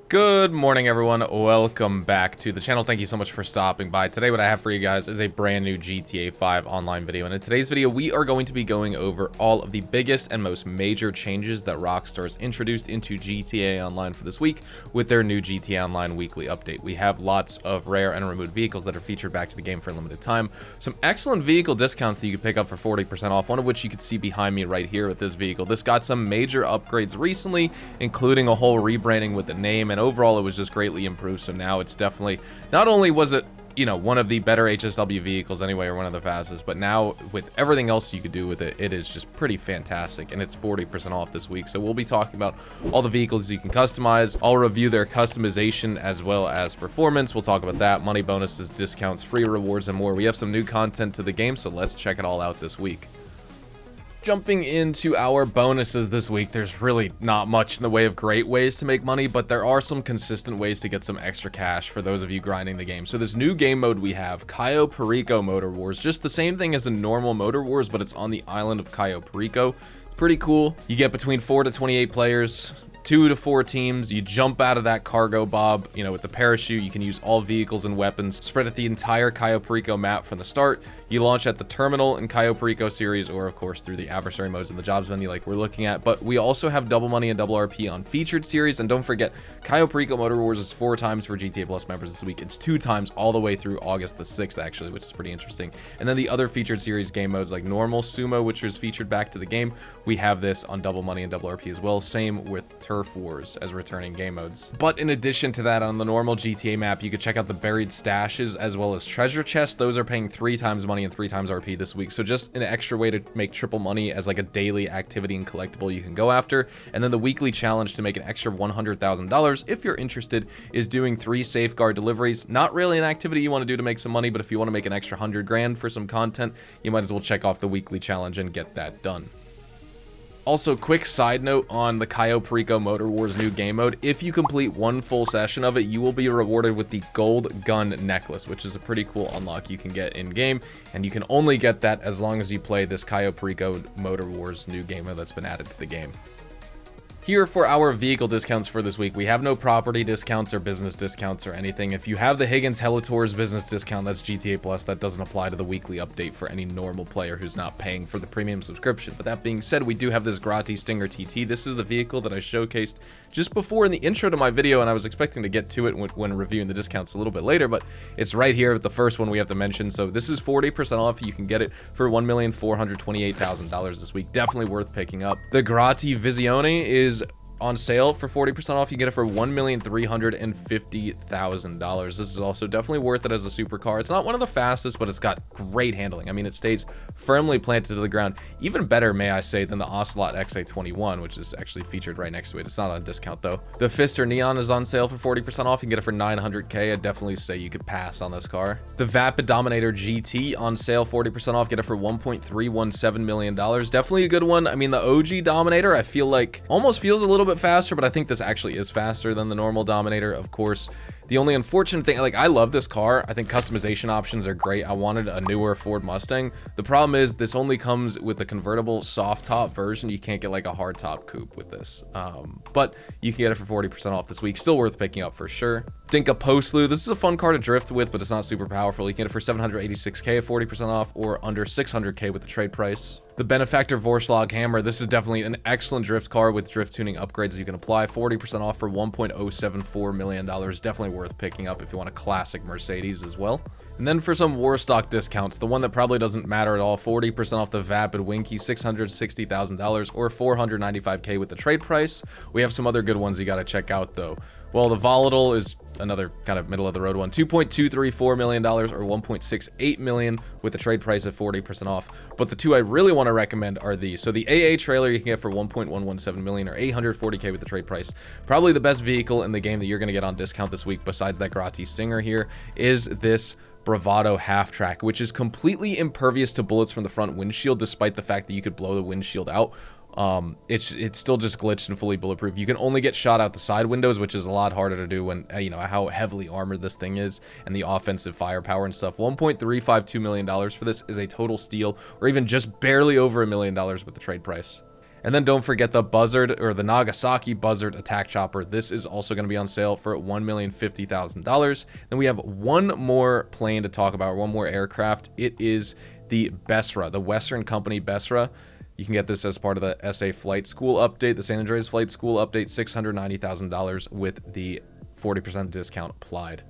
Good morning, everyone. Welcome back to the channel. Thank you so much for stopping by. Today, what I have for you guys is a brand new GTA 5 online video. And in today's video, we are going to be going over all of the biggest and most major changes that Rockstar's introduced into GTA Online for this week with their new GTA Online weekly update. We have lots of rare and removed vehicles that are featured back to the game for a limited time. Some excellent vehicle discounts that you can pick up for 40% off, one of which you can see behind me right here with this vehicle. This got some major upgrades recently, including a whole rebranding with the name, and overall it was just greatly improved. So now it's definitely, not only was it, you know, one of the better HSW vehicles anyway, or one of the fastest, but now with everything else you could do with it, it is just pretty fantastic, and it's 40% off this week. So we'll be talking about all the vehicles you can customize. I'll review their customization as well as performance. We'll talk about that, money bonuses, discounts, free rewards, and more. We have some new content to the game, so let's check it all out this week. Jumping into our bonuses this week, there's really not much in the way of great ways to make money, but there are some consistent ways to get some extra cash for those of you grinding the game. So this new game mode we have, Cayo Perico Motor Wars, just the same thing as a normal Motor Wars, but it's on the island of Cayo Perico. It's pretty cool. You get between 4 to 28 players, 2 to 4 teams. You jump out of that cargo bob, you know, with the parachute. You can use all vehicles and weapons spread at the entire Cayo Perico map from the start. You launch at the terminal in Cayo Perico series, or of course through the adversary modes in the jobs menu like we're looking at. But we also have double money and double RP on featured series. And don't forget, Cayo Perico Motor Wars is 4 times for GTA Plus members this week. It's 2 times all the way through August the 6th, actually, which is pretty interesting. And then the other featured series game modes like normal sumo, which was featured back to the game, we have this on double money and double RP as well. Same with Turf Wars as returning game modes. But in addition to that, on the normal GTA map, you could check out the buried stashes as well as treasure chests. Those are paying 3 times money and 3 times RP this week. So just an extra way to make triple money as like a daily activity and collectible you can go after. And then the weekly challenge to make an extra $100,000, if you're interested, is doing 3 safeguard deliveries. Not really an activity you want to do to make some money, but if you want to make an extra 100 grand for some content, you might as well check off the weekly challenge and get that done. Also, quick side note on the Cayo Perico Motor Wars new game mode. If you complete 1 full session of it, you will be rewarded with the gold gun necklace, which is a pretty cool unlock you can get in game. And you can only get that as long as you play this Cayo Perico Motor Wars new game mode that's been added to the game. Here for our vehicle discounts for this week, we have no property discounts or business discounts or anything. If you have the Higgins Helitours business discount, that's GTA Plus. That doesn't apply to the weekly update for any normal player who's not paying for the premium subscription. But that being said, we do have this Grotti Stinger TT. This is the vehicle that I showcased just before in the intro to my video, and I was expecting to get to it when reviewing the discounts a little bit later, but it's right here, the first one we have to mention. So this is 40% off. You can get it for $1,428,000 this week. Definitely worth picking up. The Grotti Visione is on sale for 40% off. You get it for $1,350,000. This is also definitely worth it as a supercar. It's not one of the fastest, but it's got great handling. I mean, it stays firmly planted to the ground. Even better, may I say, than the Ocelot XA21, which is actually featured right next to it. It's not on discount though. The Fister Neon is on sale for 40% off. You can get it for $900K. I'd definitely say you could pass on this car. The Vapid Dominator GT on sale 40% off. Get it for $1.317 million. Definitely a good one. I mean, the OG Dominator, I feel like almost feels a little bit faster, but I think this actually is faster than the normal Dominator. Of course, the only unfortunate thing, like, I love this car. I think customization options are great. I wanted a newer Ford Mustang. The problem is this only comes with the convertible soft top version. You can't get like a hard top coupe with this, but you can get it for 40% off this week. Still worth picking up for sure. Dinka Postlu, this is a fun car to drift with, but it's not super powerful. You can get it for $786K at 40% off, or under $600K with the trade price. The Benefactor Vorschlag Hammer, this is definitely an excellent drift car with drift tuning upgrades you can apply. 40% off for $1.074 million. Definitely worth picking up if you want a classic Mercedes as well. And then for some Warstock discounts, the one that probably doesn't matter at all, 40% off the Vapid Winky, $660,000 or $495K with the trade price. We have some other good ones you got to check out though. Well, the Volatile is another kind of middle of the road one, $2.234 million or $1.68 million with the trade price at 40% off. But the two I really want to recommend are these. So the AA trailer you can get for $1.117 million or $840K with the trade price. Probably the best vehicle in the game that you're going to get on discount this week, besides that Grotti Stinger here, is this Bravado half track, which is completely impervious to bullets from the front windshield, despite the fact that you could blow the windshield out. It's still just glitched and fully bulletproof. You can only get shot out the side windows, which is a lot harder to do when, you know, how heavily armored this thing is and the offensive firepower and stuff. $1.352 million for this is a total steal, or even just barely over $1 million with the trade price. And then don't forget the Buzzard, or the Nagasaki Buzzard attack chopper. This is also going to be on sale for $1,050,000. Then we have one more plane to talk about, one more aircraft. It is the Besra, the Western Company Besra. You can get this as part of the SA Flight School update, the San Andreas Flight School update, $690,000 with the 40% discount applied.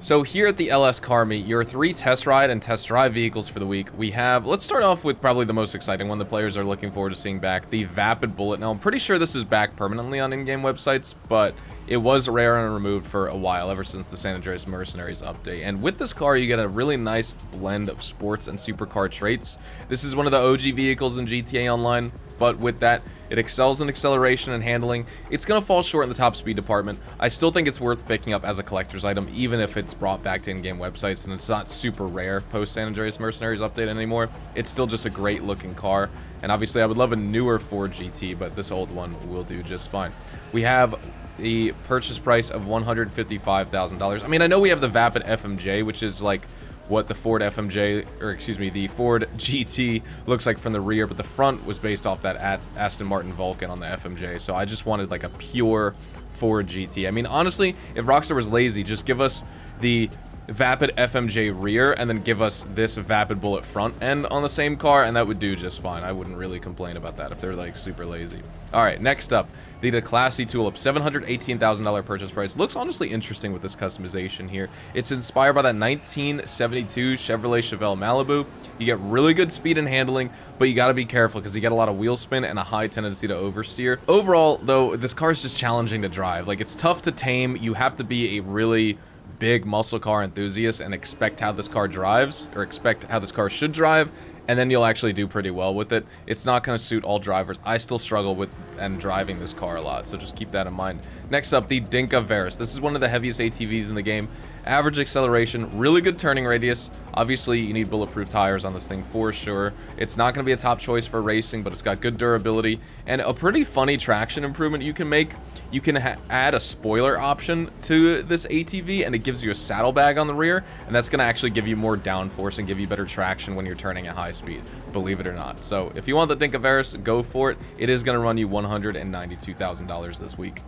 So here at the LS Car Meet, your 3 test ride and test drive vehicles for the week, we have, let's start off with probably the most exciting one the players are looking forward to seeing back, the Vapid Bullet. Now, I'm pretty sure this is back permanently on in-game websites, but it was rare and removed for a while, ever since the San Andreas Mercenaries update. And with this car, you get a really nice blend of sports and supercar traits. This is one of the OG vehicles in GTA Online, but with that, it excels in acceleration and handling. It's going to fall short in the top speed department. I still think it's worth picking up as a collector's item, even if it's brought back to in-game websites and it's not super rare post San Andreas Mercenaries update anymore. It's still just a great looking car. And obviously I would love a newer Ford GT, but this old one will do just fine. We have the purchase price of $155,000. I mean, I know we have the Vapid FMJ, which is like what the Ford FMJ, or excuse me, the Ford GT looks like from the rear, but the front was based off that Aston Martin Vulcan on the FMJ. So I just wanted like a pure Ford GT. I mean, honestly, if Rockstar was lazy, just give us the Vapid FMJ rear and then give us this Vapid Bullet front end on the same car, and that would do just fine. I wouldn't really complain about that if they're like super lazy. All right, next up, the Classy Tulip, $718,000 purchase price. Looks honestly interesting with this customization here. It's inspired by that 1972 Chevrolet Chevelle Malibu. You get really good speed and handling, but you got to be careful because you get a lot of wheel spin and a high tendency to oversteer. Overall, though, this car is just challenging to drive. Like, it's tough to tame. You have to be a really big muscle car enthusiast and expect how this car drives, or expect how this car should drive, and then you'll actually do pretty well with it. It's not going to suit all drivers. I still struggle with and driving this car a lot, so just keep that in mind. Next up, the Dinka Veris. This is one of the heaviest ATVs in the game. Average acceleration, really good turning radius. Obviously, you need bulletproof tires on this thing for sure. It's not going to be a top choice for racing, but it's got good durability and a pretty funny traction improvement you can make. You can add a spoiler option to this ATV, and it gives you a saddlebag on the rear, and that's going to actually give you more downforce and give you better traction when you're turning at high speed, believe it or not. So if you want the Dinka Veris, go for it. It is going to run you $192,000 this week.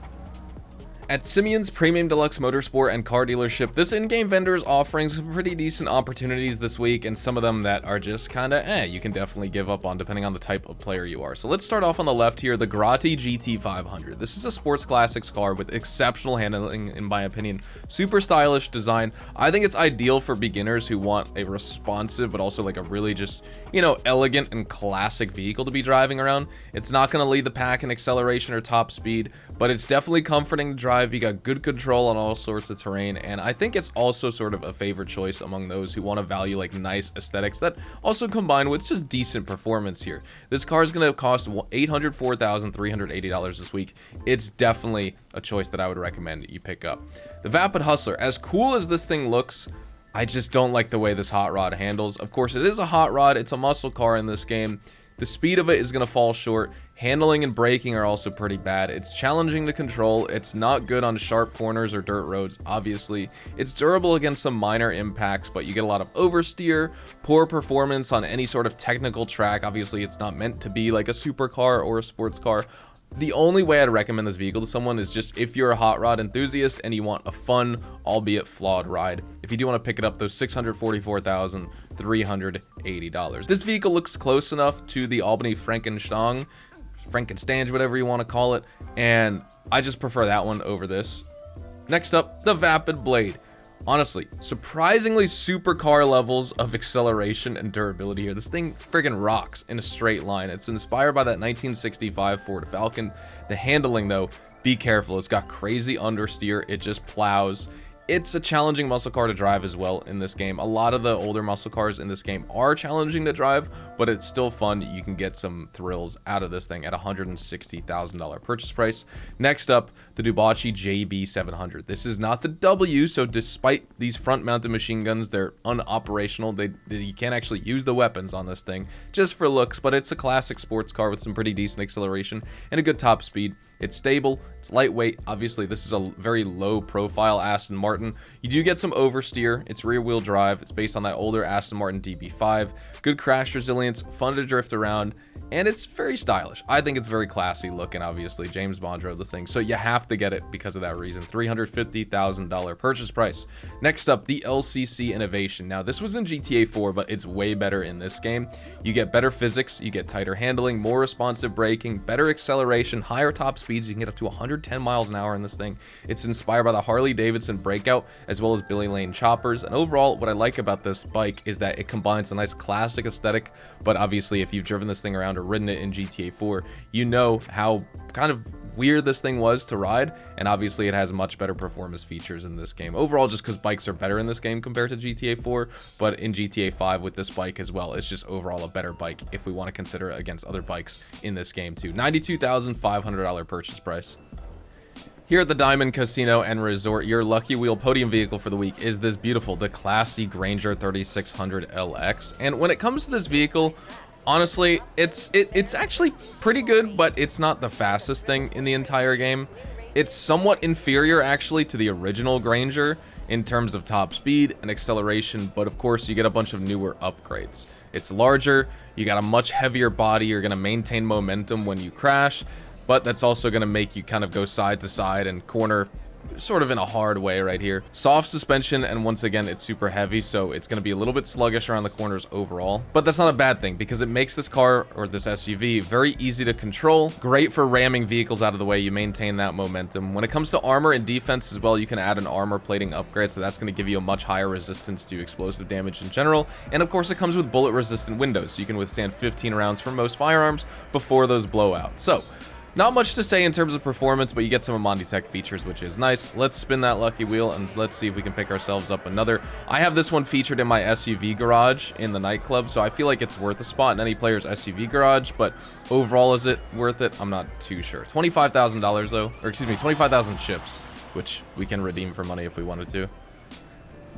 At Simeons Premium Deluxe Motorsport and Car Dealership, this in-game vendor is offering some pretty decent opportunities this week, and some of them that are just kinda you can definitely give up on depending on the type of player you are. So let's start off on the left here, the Grotti GT500. This is a sports classics car with exceptional handling, in my opinion, super stylish design. I think it's ideal for beginners who want a responsive but also like a really just, you know, elegant and classic vehicle to be driving around. It's not going to lead the pack in acceleration or top speed, but it's definitely comforting to drive. You got good control on all sorts of terrain, and I think it's also sort of a favorite choice among those who want to value like nice aesthetics that also combine with just decent performance here. This car is going to cost $804,380 this week. It's definitely a choice that I would recommend you pick up. The Vapid Hustler, as cool as this thing looks, I just don't like the way this hot rod handles. Of course, it is a hot rod. It's a muscle car in this game. The speed of it is going to fall short. Handling and braking are also pretty bad. It's challenging to control. It's not good on sharp corners or dirt roads, obviously. It's durable against some minor impacts, but you get a lot of oversteer, poor performance on any sort of technical track. Obviously, it's not meant to be like a supercar or a sports car. The only way I'd recommend this vehicle to someone is just if you're a hot rod enthusiast and you want a fun, albeit flawed ride. If you do want to pick it up, those $644,380. This vehicle looks close enough to the Albany Frankenstein, whatever you want to call it, and I just prefer that one over this. Next up, the Vapid Blade. Honestly, surprisingly supercar levels of acceleration and durability here. This thing friggin' rocks in a straight line. It's inspired by that 1965 Ford Falcon. The handling, though, be careful. It's got crazy understeer. It just plows. It's a challenging muscle car to drive as well in this game. A lot of the older muscle cars in this game are challenging to drive, but it's still fun. You can get some thrills out of this thing at $160,000 purchase price. Next up, the Dubachi JB700. This is not the W, so despite these front-mounted machine guns, they're unoperational. You can't actually use the weapons on this thing just for looks, but it's a classic sports car with some pretty decent acceleration and a good top speed. It's stable, it's lightweight. Obviously, this is a very low-profile Aston Martin. You do get some oversteer. It's rear-wheel drive. It's based on that older Aston Martin DB5. Good crash resilience. resilience, fun to drift around, and it's very stylish. I think it's very classy looking, obviously. James Bond drove the thing, so you have to get it because of that reason. $350,000 purchase price. Next up, the LCC Innovation. Now, this was in GTA 4, but it's way better in this game. You get better physics, you get tighter handling, more responsive braking, better acceleration, higher top speeds. You can get up to 110 miles an hour in this thing. It's inspired by the Harley-Davidson Breakout, as well as Billy Lane choppers. And overall, what I like about this bike is that it combines a nice classic aesthetic, but obviously, if you've driven this thing around or ridden it in GTA 4, you know how kind of weird this thing was to ride, and obviously it has much better performance features in this game overall, just because bikes are better in this game compared to GTA 4, but in GTA 5 with this bike as well, it's just overall a better bike if we want to consider it against other bikes in this game too. $92,500 purchase price. Here at the Diamond Casino and Resort, your lucky wheel podium vehicle for the week is this beautiful, the classy Granger 3600 LX. And when it comes to this vehicle, honestly, it's actually pretty good, but it's not the fastest thing in the entire game. It's somewhat inferior actually to the original Granger in terms of top speed and acceleration, but of course you get a bunch of newer upgrades. It's larger, you got a much heavier body, you're going to maintain momentum when you crash, but that's also going to make you kind of go side to side and corner sort of in a hard way right here. Soft suspension, and once again, it's super heavy, so it's going to be a little bit sluggish around the corners overall. But that's not a bad thing, because it makes this car, or this SUV, very easy to control. Great for ramming vehicles out of the way. You maintain that momentum. When it comes to armor and defense as well, you can add an armor plating upgrade, so that's going to give you a much higher resistance to explosive damage in general. And of course, it comes with bullet-resistant windows, so you can withstand 15 rounds from most firearms before those blow out. So, not much to say in terms of performance, but you get some Amandi Tech features, which is nice. Let's spin that lucky wheel, and let's see if we can pick ourselves up another. I have this one featured in my SUV garage in the nightclub, so I feel like it's worth a spot in any player's SUV garage, but overall, is it worth it? I'm not too sure. $25,000 though, or excuse me, 25,000 chips, which we can redeem for money if we wanted to.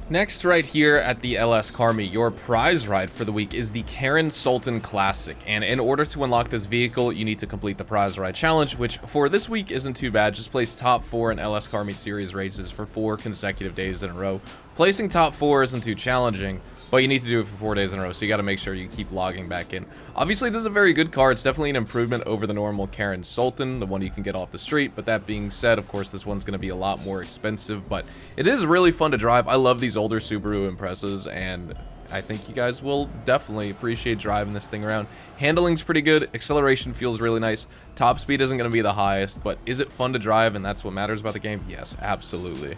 Next, right here at the LS Car Meet, your prize ride for the week is the Karen Sultan Classic. And in order to unlock this vehicle, you need to complete the prize ride challenge, which for this week isn't too bad. Just place top 4 in LS Car Meet series races for 4 consecutive days in a row. Placing top 4 isn't too challenging, but you need to do it for 4 days in a row, so you got to make sure you keep logging back in. Obviously, this is a very good car. It's definitely an improvement over the normal Karen Sultan, the one you can get off the street. But that being said, of course, this one's going to be a lot more expensive, but it is really fun to drive. I love these older Subaru Imprezas, and I think you guys will definitely appreciate driving this thing around. Handling's pretty good. Acceleration feels really nice. Top speed isn't going to be the highest, but is it fun to drive, and that's what matters about the game? Yes, absolutely.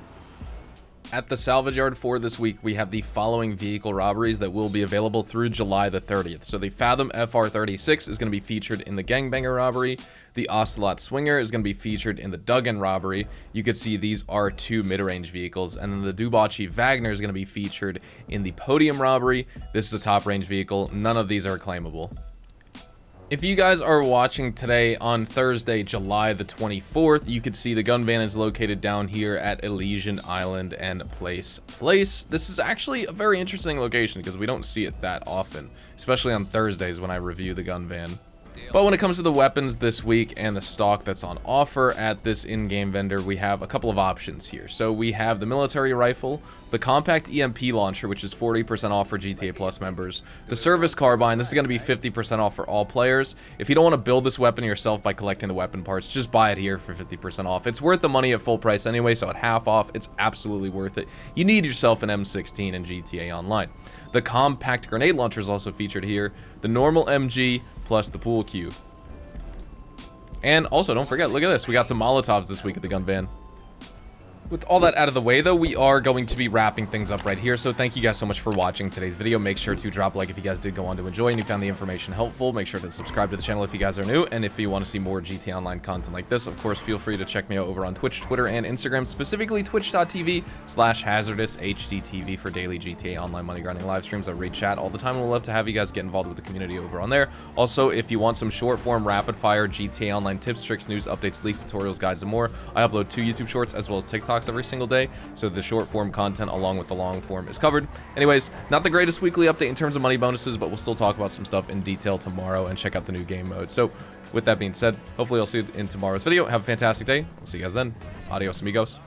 At the salvage yard for this week, we have the following vehicle robberies that will be available through July the 30th. So the Fathom FR36 is going to be featured in the Gangbanger robbery. The Ocelot Swinger is going to be featured in the Duggan robbery. You could see these are 2 mid-range vehicles. And then the Dubachi Wagner is going to be featured in the Podium robbery. This is a top-range vehicle. None of these are claimable. If you guys are watching today on Thursday, July the 24th, you could see the gun van is located down here at Elysian Island and Place. This is actually a very interesting location because we don't see it that often, especially on Thursdays when I review the gun van. But when it comes to the weapons this week and the stock that's on offer at this in-game vendor, we have a couple of options here. So we have the military rifle, the compact EMP launcher, which is 40% off for GTA Plus members, the service carbine. This is going to be 50% off for all players. If you don't want to build this weapon yourself by collecting the weapon parts, just buy it here for 50% off. It's worth the money at full price anyway, so at half off, it's absolutely worth it. You need yourself an M16 in GTA Online. The compact grenade launcher is also featured here, the normal MG, plus the pool cue. And also, don't forget, look at this. We got some Molotovs this week at the gun van. With all that out of the way, though, we are going to be wrapping things up right here. So thank you guys so much for watching today's video. Make sure to drop a like if you guys did go on to enjoy and you found the information helpful. Make sure to subscribe to the channel if you guys are new. And if you want to see more GTA Online content like this, of course, feel free to check me out over on Twitch, Twitter, and Instagram, specifically twitch.tv/hazardoushdtv for daily GTA Online money grinding live streams. I read chat all the time and we'll love to have you guys get involved with the community over on there. Also, if you want some short form, rapid fire GTA Online tips, tricks, news, updates, leaks, tutorials, guides, and more, I upload 2 YouTube shorts as well as TikToks every single day, so the short form content along with the long form is covered. Anyways, not the greatest weekly update in terms of money bonuses, but we'll still talk about some stuff in detail tomorrow and check out the new game mode. So with that being said, hopefully I'll see you in tomorrow's video. Have a fantastic day. I'll see you guys then. Adios, amigos.